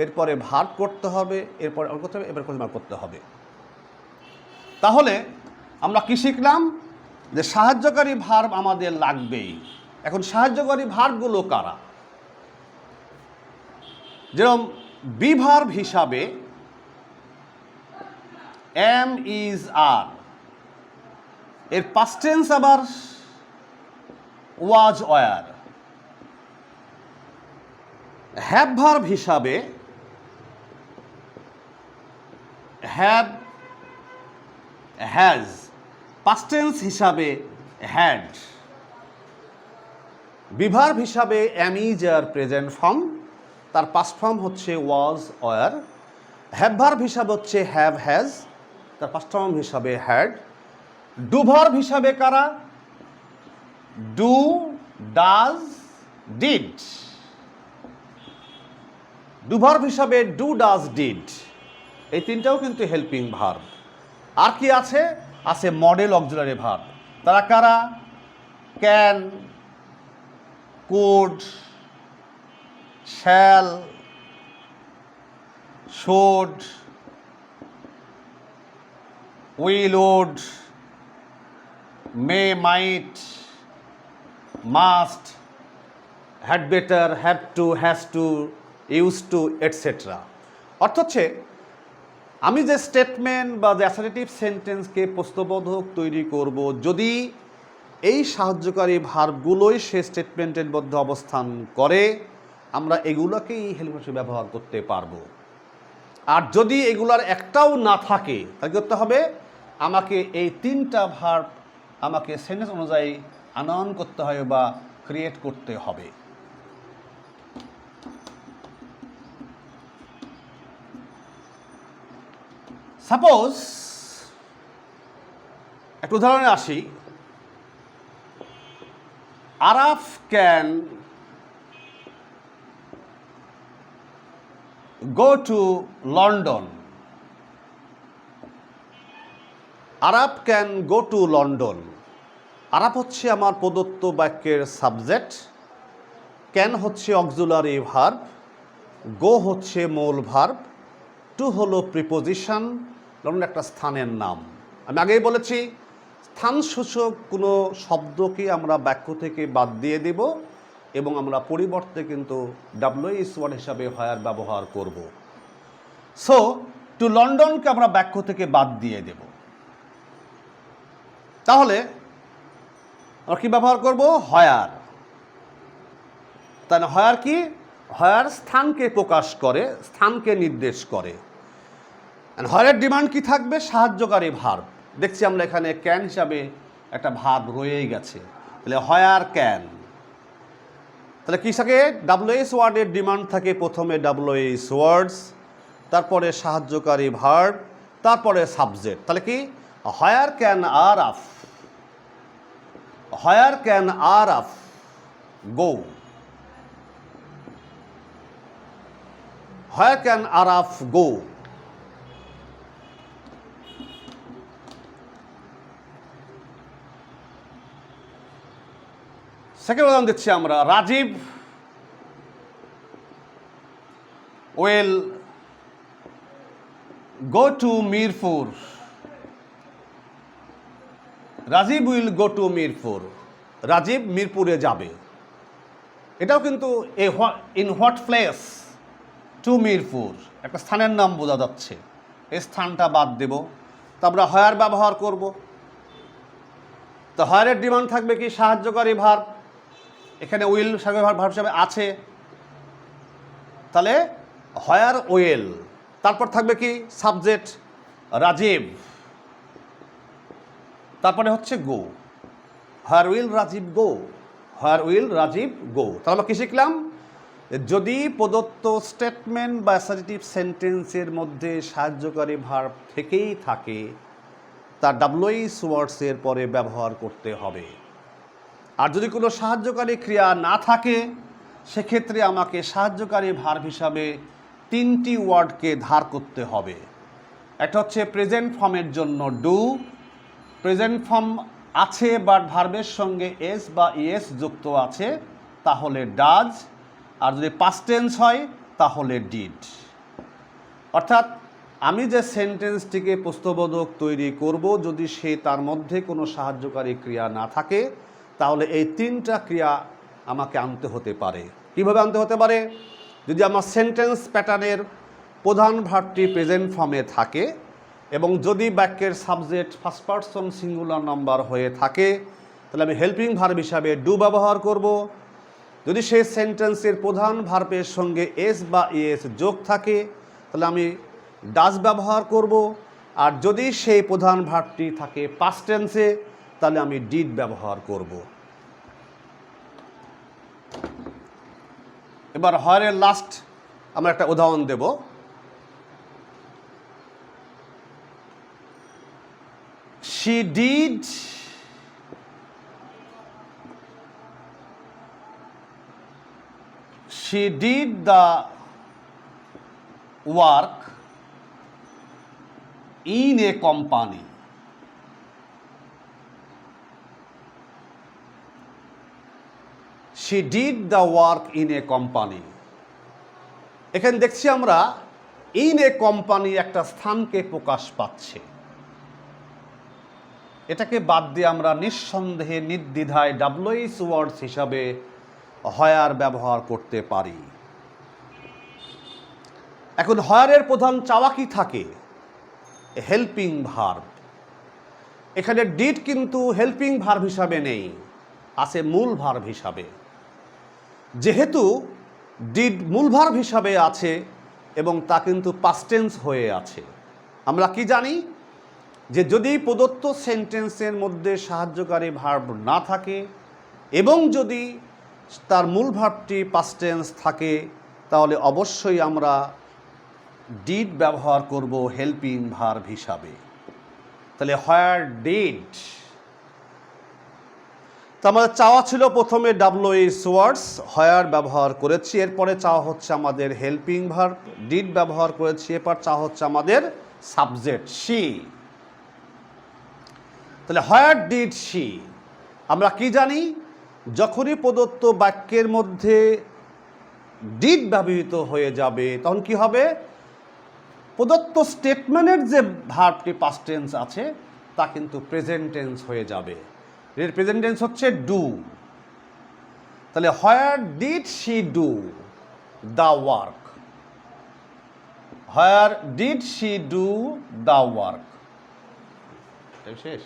এরপরে ভার্ব করতে হবে, এরপরে করতে হবে, এবার করতে হবে। তাহলে আমরা কি শিখলাম? যে সাহায্যকারী ভার্ব আমাদের লাগবেই। এখন সাহায্যকারী ভার্বগুলো কারা? যেরকম বি ভার্ব হিসাবে এম, ইজ, আর, এর পাস্ট টেন্স আবার ওয়াজ, ওয়ার। হ্যাভ ভার্ব হিসাবে হ্যাভ, হ্যাজ, পাস্ট টেন্স হিসাবে হ্যাড। বি ভার্ব হিসাবে am, is, are present form, তার পাস্ট ফর্ম হচ্ছে ওয়াজ, ওয়ার। হ্যাভ ভার্ব হিসাবে হচ্ছে হ্যাভ, হ্যাজ, তার পাস্ট ফর্ম হিসাবে হ্যাড। ডু ভার্ব হিসাবে কারা? Do, does, did. Do verb হিসাবে ডু, ডাজ, ডিড, এই তিনটাও কিন্তু হেল্পিং ভার্ব। আর কি আছে? আছে মডেল অক্সিলারি ভার্ব। তারা কারা? Can, could, shall, should, will, would, may, might, must, had better, have to, has to, use to, etcetera. অর্থ হচ্ছে আমি যে স্টেটমেন্ট বা যে অ্যাসার্টিভ সেন্টেন্সকে প্রশ্নবোধক তৈরি করব, যদি এই সাহায্যকারী ভার্বগুলোই সে স্টেটমেন্টের মধ্যে অবস্থান করে, আমরা এগুলোকেই হেল্পিং ভার্ব হিসেবে ব্যবহার করতে পারবো। আর যদি এগুলার একটাও না থাকে তাহলে করতে হবে আমাকে এই 3টা ভার্ব আমাকে সেন্টেন্স অনুযায়ী আনয়ন করতে হবে বা ক্রিয়েট করতে হবে। সাপোজ একটা উদাহরণে আসি, Araf can go to London. Araf can go to London. Araf হচ্ছে আমার প্রদত্ত বাক্যের সাবজেক্ট, ক্যান হচ্ছে অক্সিলারি ভার্ব, গো হচ্ছে মূল ভার্ব, টু হলো প্রিপোজিশন, লন্ডন একটা স্থানের নাম। আমি আগেই বলেছি স্থানসূচক কোনো শব্দকে আমরা বাক্য থেকে বাদ দিয়ে দেব এবং আমরা পরিবর্তে কিন্তু ডাব্লিউএইচ ওয়ার্ড হিসাবে হায়ার ব্যবহার করব। সো টু লন্ডনকে আমরা বাক্য থেকে বাদ দিয়ে দেব। তাহলে আমরা কি ব্যবহার করব? হায়ার। তাহলে হায়ার কি? হায়ার স্থানকে প্রকাশ করে, স্থানকে নির্দেশ করে। হায়ারের ডিমান্ড কি থাকবে? সাহায্যকারী ভার্ব। দেখছি আমরা এখানে ক্যান হিসাবে একটা ভার্ব রয়েই গেছে, তাহলে হায়ার ক্যান। তাহলে কি থাকে? ডাব্লিউএইচ ওয়ার্ডের ডিমান্ড থাকে প্রথমে ডাব্লিউএইচ ওয়ার্ডস, তারপরে সাহায্যকারী ভার্ব, তারপরে সাবজেক্ট। তাহলে কি? Where can Araf, where can Araf go, where can Araf go. Second উদাহরণ দিচ্ছি আমরা, Rajib will go to Mirpur. Rajib will go to Mirpur. Rajib মিরপুরে যাবে। এটাও কিন্তু in what place? To Mirpur, একটা স্থানের নাম বোঝা যাচ্ছে। এই স্থানটা বাদ দেব, তো আমরা হায়ার ব্যবহার করব। তো হায়ারের ডিমান্ড থাকবে কি? সাহায্যকারী ভার্ব। এখানে উইল সাহায্যকারী ভার্ব হিসাবে আছে, তাহলে হায়ার উইল। তারপর থাকবে কি? সাবজেক্ট রাজীব, তারপরে হচ্ছে go. Where will Rajib go, where will Rajib go. তাহলে আমরা কি শিখলাম? যদি প্রদত্ত স্টেটমেন্ট বা অ্যাসার্টিভ সেন্টেন্সের মধ্যে সাহায্যকারী ভার্ব থেকেই থাকে, তা ডাব্লিউএইচ ওয়ার্ডসের পরে ব্যবহার করতে হবে। আর যদি কোনো সাহায্যকারী ক্রিয়া না থাকে, সেক্ষেত্রে আমাকে সাহায্যকারী ভার্ব হিসাবে 3টি ওয়ার্ডকে ধার করতে হবে। একটা হচ্ছে প্রেজেন্ট ফর্মের জন্য ডু, প্রেজেন্ট ফর্ম আছে বাট ভার্বের সঙ্গে এস বা ইএস যুক্ত আছে, তাহলে ডাজ। আর যদি পাস্ট টেন্স হয় তাহলে ডিড। অর্থাৎ আমি যে সেন্টেন্সটিকে প্রশ্নবোধক তৈরি করব, যদি সে তার মধ্যে কোনো সাহায্যকারী ক্রিয়া না থাকে, তাহলে এই 3টা ক্রিয়া আমাকে আনতে হতে পারে। কীভাবে আনতে হতে পারে? যদি আমার সেন্টেন্স প্যাটার্নের প্রধান ভার্বটি প্রেজেন্ট ফর্মে থাকে এবং যদি বাক্যের subject first person singular number হয়ে থাকে, তাহলে আমি হেল্পিং ভার্ব হিসাবে ডু ব্যবহার করব। যদি সেই সেন্টেন্সের প্রধান ভার্বের সঙ্গে এস বা ইএস যোগ থাকে, তাহলে আমি ডাজ ব্যবহার করব। আর যদি সেই প্রধান ভার্বটি থাকে পাস্ট টেন্সে, তাহলে আমি ডিড ব্যবহার করব। এবার হায়ারের লাস্ট আমরা একটা উদাহরণ দেব। She did the work in a company. She did the work in a company. এখানে দেখছি আমরা ইন এ কোম্পানি একটা স্থানকে প্রকাশ পাচ্ছে। এটাকে বাদ দিয়ে আমরা নিঃসন্দেহে নির্দ্বিধায় ডাব্লিউএইচ ওয়ার্ডস হিসাবে হায়ার ব্যবহার করতে পারি। এখন হায়ারের প্রধান চাওয়া কি থাকে? Helping verb. এখানে ডিড কিন্তু হেল্পিং ভার্ব হিসাবে নেই, আছে মূল ভার্ব হিসাবে। যেহেতু ডিড মূল ভার্ব হিসাবে আছে এবং তা কিন্তু পাস্ট টেন্স হয়ে আছে। আমরা কি জানি যে যদি প্রদত্ত সেন্টেন্সের মধ্যে সাহায্যকারী ভার্ব না থাকে এবং যদি তার মূল ভার্বটি পাস্ট টেন্স থাকে তাহলে অবশ্যই আমরা ডিড ব্যবহার করব হেল্পিং ভার্ব হিসাবে। তাহলে হোয়ার ডিড, তো আমাদের চাওয়া ছিল প্রথমে WH ওয়ার্ডস, হোয়ার ব্যবহার করেছি, এরপরে চাওয়া হচ্ছে আমাদের হেল্পিং ভার্ব, ডিড ব্যবহার করেছি, এরপর চাওয়া হচ্ছে আমাদের সাবজেক্ট শি। তাহলে হোয়ার ডিড শি, আমরা কি জানি যখনই প্রদত্ত বাক্যের মধ্যে ডিড ব্যবহৃত হয়ে যাবে তখন কি হবে, প্রদত্ত স্টেটমেন্টের যে ভার্বটি পাস্ট টেন্স আছে তা কিন্তু প্রেজেন্ট টেন্স হয়ে যাবে। এর প্রেজেন্ট টেন্স হচ্ছে ডু। তাহলে where did she do the work, where did she do the work. শেষ।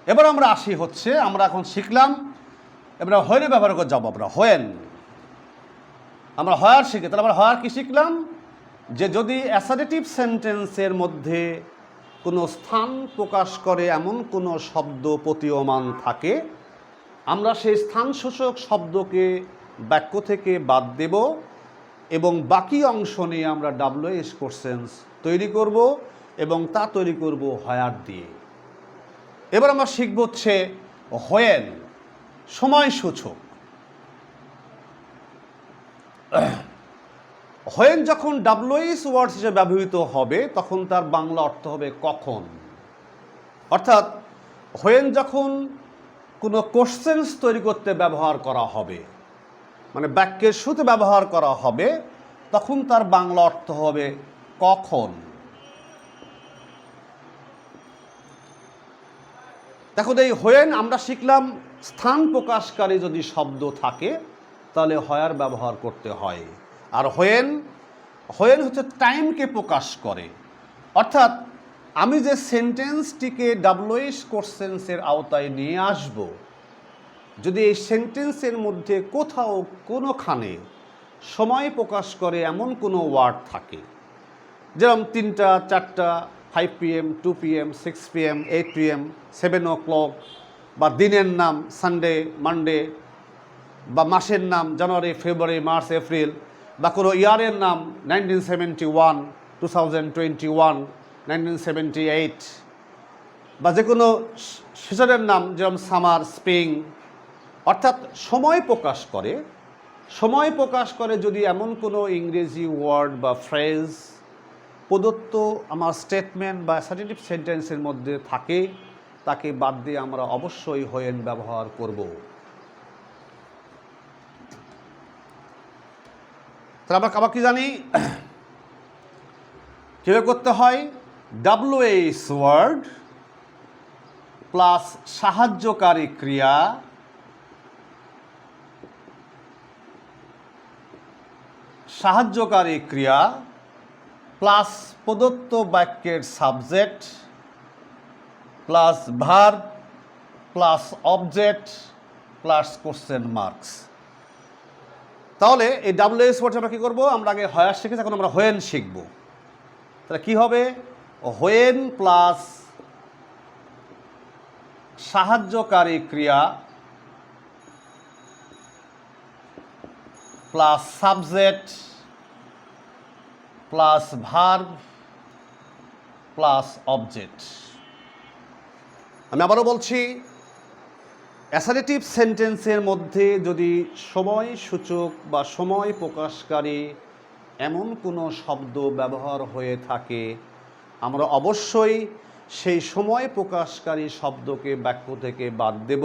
এবার আমরা আসি হচ্ছে, আমরা এখন শিখলাম, এবার হোয়ের ব্যবহার করে যাবো আমরা হোয়েন। আমরা হোয়ার শিখি, তাহলে আমরা হোয়ার কি শিখলাম, যে যদি অ্যাসারেটিভ সেন্টেন্সের মধ্যে কোনো স্থান প্রকাশ করে এমন কোনো শব্দ প্রতীয়মান থাকে আমরা সেই স্থানসূচক শব্দকে বাক্য থেকে বাদ দেব এবং বাকি অংশ নিয়ে আমরা WH কোশ্চেন্স তৈরি করব এবং তা তৈরি করব হোয়ার দিয়ে। এবার আমরা শিখব হচ্ছে হোয়েন, সময়সূচক। হোয়েন যখন WH ওয়ার্ডস হিসেবে ব্যবহৃত হবে তখন তার বাংলা অর্থ হবে কখন। অর্থাৎ হোয়েন যখন কোনো কোশ্চেন্স তৈরি করতে ব্যবহার করা হবে, মানে বাক্যের শুরুতে ব্যবহার করা হবে, তখন তার বাংলা অর্থ হবে কখন। দেখো এই হোয়েন আমরা শিখলাম স্থান প্রকাশকারী যদি শব্দ থাকে তাহলে হোয়ার ব্যবহার করতে হয়। আর হোয়েন হচ্ছে টাইমকে প্রকাশ করে। অর্থাৎ আমি যে সেন্টেন্সটিকে WH কোশ্চেন্সের আওতায় নিয়ে আসব, যদি এই সেন্টেন্সের মধ্যে কোথাও কোনোখানে সময় প্রকাশ করে এমন কোনো ওয়ার্ড থাকে, যেরকম 3টা 4টা 5 PM 2 PM 6 PM 8 PM 7 o'clock, বা দিনের নাম সানডে মানডে, বা মাসের নাম জানুয়ারি ফেব্রুয়ারি মার্চ এপ্রিল, বা কোনো ইয়ারের নাম 1971 2021 1978, বা যে কোনো সিজনের নাম যেরকম সামার স্প্রিং। অর্থাৎ সময় প্রকাশ করে যদি এমন কোনো ইংরেজি ওয়ার্ড বা ফ্রেজ প্রদত্ত আমার স্টেটমেন্ট বা অ্যাসার্টিভ সেন্টেন্সের মধ্যে থাকে তাকে বাদ দিয়ে আমরা অবশ্যই হোয়েন ব্যবহার করব। তাহলে আমরা আবার কি জানি কীভাবে করতে হয়, WH ওয়ার্ড প্লাস সাহায্যকারী ক্রিয়া প্লাস প্রদত্ত বাক্যের subject plus verb plus object plus question marks. তাহলে এই WH ওয়ার্ড আমরা কী করবো, আমরা আগে হোয়ার শিখেছি, এখন আমরা হোয়েন শিখব। তাহলে কী হবে, হোয়েন প্লাস সাহায্যকারী ক্রিয়া plus subject plus verb plus object. আমি আবারও বলছি, অ্যাসারেটিভ সেন্টেন্সের মধ্যে যদি সময় সূচক বা সময় প্রকাশকারী এমন কোনো শব্দ ব্যবহার হয়ে থাকে আমরা অবশ্যই সেই সময় প্রকাশকারী শব্দকে বাক্য থেকে বাদ দেব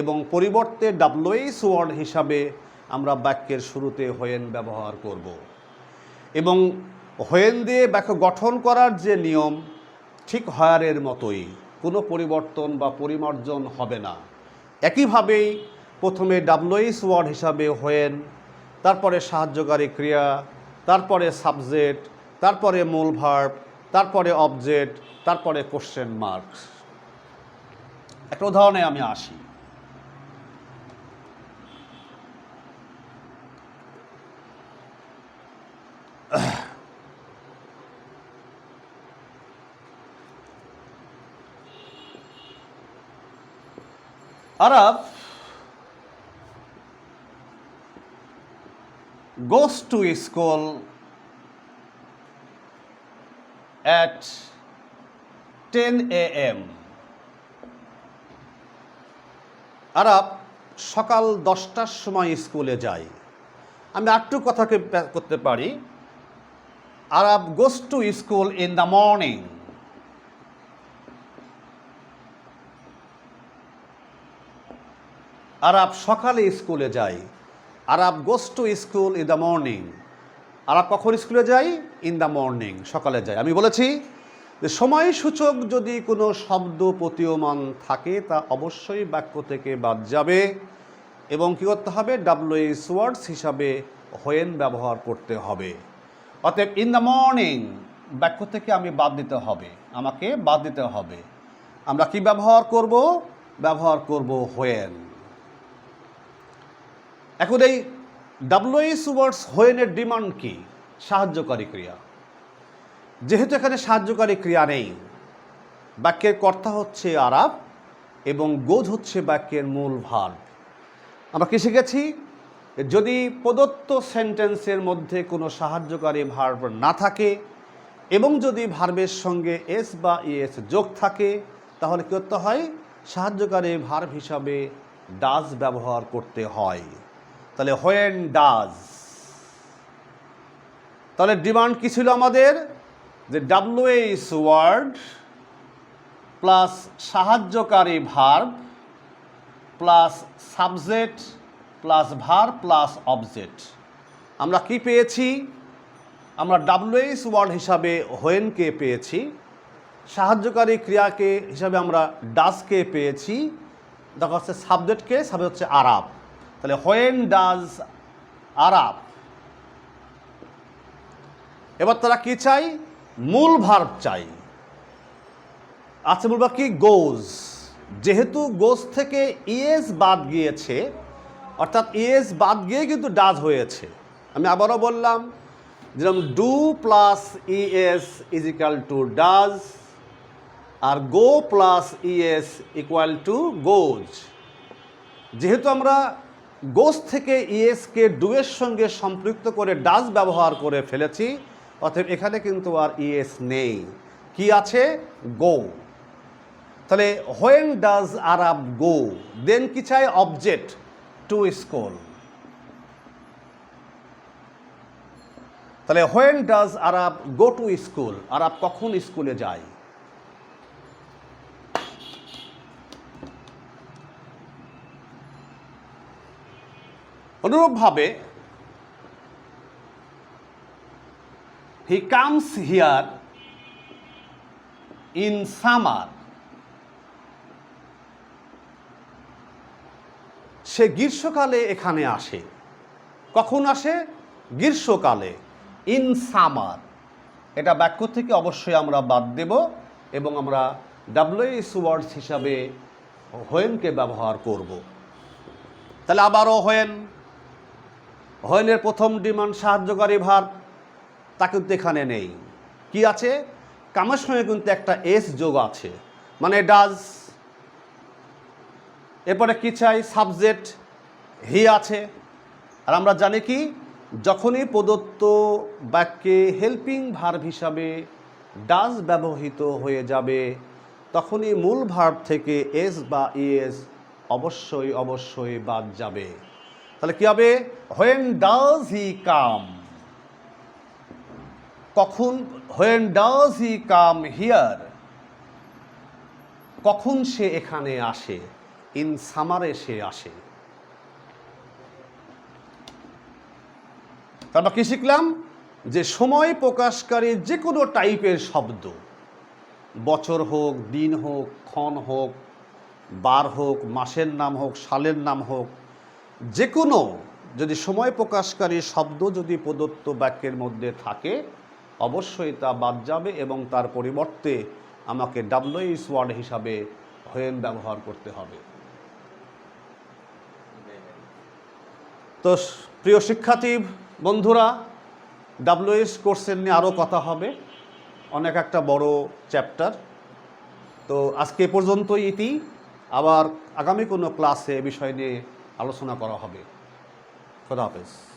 এবং পরিবর্তে WH ওয়ার্ড হিসাবে আমরা বাক্যের শুরুতে হোয়েন ব্যবহার করব। এবং হোয়েন দিয়ে বাক্য গঠন করার যে নিয়ম ঠিক হোয়ারের মতোই, কোনো পরিবর্তন বা পরিমার্জন হবে না। একইভাবেই প্রথমে WH ওয়ার্ড হিসাবে হোয়েন, তারপরে সাহায্যকারী ক্রিয়া, তারপরে সাবজেক্ট, তারপরে মূল ভার্ব, তারপরে অবজেক্ট, তারপরে কোশ্চেন মার্কস। একটা উদাহরণে আমি আসি। Arab goes to school at 10 a.m. আরব সকাল 10টার সময় স্কুলে যায়। আমি আরেকটু কথাকে করতে পারি, Arab goes to school in the morning. Arab সকালে স্কুলে যায়। Arab goes to school in the morning. Arab কখন স্কুলে যায়? ইন দ্য মর্নিং, সকালে যায়। আমি বলেছি যে সময়সূচক যদি কোনো শব্দ প্রতীয়মান থাকে তা অবশ্যই বাক্য থেকে বাদ যাবে এবং কী করতে হবে? WH ওয়ার্ডস হিসাবে হোয়েন ব্যবহার করতে হবে। অতএব ইন দ্য মর্নিং বাক্য থেকে আমাকে বাদ দিতে হবে। আমরা কি ব্যবহার করব হোয়েন। এখন এই WH ওয়ার্ডস হোয়েনের ডিমান্ড কি? সাহায্যকারী ক্রিয়া। যেহেতু এখানে সাহায্যকারী ক্রিয়া নেই, বাক্যের কর্তা হচ্ছে আরব এবং গোজ হচ্ছে বাক্যের মূল ভার্ব। আমরা কি শিখেছি? যদি প্রদত্ত সেন্টেন্সের মধ্যে কোনো সাহায্যকারী ভার্ব না থাকে এবং যদি ভার্বের সঙ্গে এস বা ইএস যোগ থাকে তাহলে কী করতে হয়? সাহায্যকারী ভার্ব হিসাবে ডাজ ব্যবহার করতে হয়। তাহলে হোয়েন ডাজ। তাহলে ডিমান্ড কী ছিল আমাদের? যে WH ওয়ার্ড প্লাস সাহায্যকারী verb plus subject plus verb plus object. আমরা কি পেয়েছি? আমরা WH ওয়ার্ড হিসাবে হোয়েনকে পেয়েছি, সাহায্যকারী ক্রিয়াকে হিসাবে আমরা ডাজকে পেয়েছি, দেখা হচ্ছে সাবজেক্ট হচ্ছে আরব। তাহলে হোয়েন ডাজ আরব। এবার তারা কি চাই? মূল ভার্ব চাই। আচ্ছা, মূল ভার্ব কি? গোজ। যেহেতু গোজ থেকে ইএস বাদ গিয়েছে, অর্থাৎ ইএস বাদ গিয়ে কিন্তু ডাজ হয়েছে। আমি আবারও বললাম, যেরকম do plus es is equal to does, আর go plus es equal to goes. যেহেতু আমরা গোজ থেকে ইএসকে ডু এর সঙ্গে সম্পৃক্ত করে ডাজ ব্যবহার করে ফেলেছি, অতএব এখানে কিন্তু আর ইএস নেই। কি আছে? গো। তাহলে when does Arab go, then কি চাই? Object to school. তাহলে when does Arab go to school, Arab কখন স্কুলে যায়? অনুরূপভাবে he comes here in summer, সে গ্রীষ্মকালে এখানে আসে। কখন আসে? গ্রীষ্মকালে। ইন সামার, এটা বাক্য থেকে অবশ্যই আমরা বাদ দেব এবং আমরা WH ওয়ার্ডস হিসাবে হোয়েনকে ব্যবহার করব। তাহলে আবারও হোয়েনের প্রথম ডিমান্ড সাহায্যকারী ভার্ব, তা কিন্তু এখানে নেই। কি আছে? কামের সঙ্গে কিন্তু একটা এস যোগ আছে, মানে ডাজ। এরপরে কি চাই? সাবজেক্ট হি আছে। আর আমরা জানি কি, যখনই প্রদত্ত বাক্যে হেল্পিং ভার্ব হিসাবে ডাজ ব্যবহৃত হয়ে যাবে তখনই মূল ভার্ব থেকে এস বা ইএস অবশ্যই বাদ যাবে। তাহলে কি হবে? হোয়েন ডাজ হি কাম, কখন? When does he come here, কখন সে এখানে আসে? ইন সামারে সে আসে। তারপর কি শিখলাম? যে সময় প্রকাশকারী যে কোনো টাইপের শব্দ, বছর হোক, দিন হোক, ক্ষণ হোক, বার হোক, মাসের নাম হোক, সালের নাম হোক, যে কোনো যদি সময় প্রকাশকারী শব্দ যদি প্রদত্ত বাক্যের মধ্যে থাকে অবশ্যই তা বাদ যাবে এবং তার পরিবর্তে আমাকে WH ওয়ার্ড হিসাবে হোয়েন ব্যবহার করতে হবে। তো প্রিয় শিক্ষার্থী বন্ধুরা, WH কোর্সের নিয়ে আরও কথা হবে, অনেক একটা বড় চ্যাপ্টার। তো আজকে পর্যন্তই ইতি। আবার আগামী কোনো ক্লাসে এ বিষয় নিয়ে আলোচনা করা হবে। খোদা হাফেজ।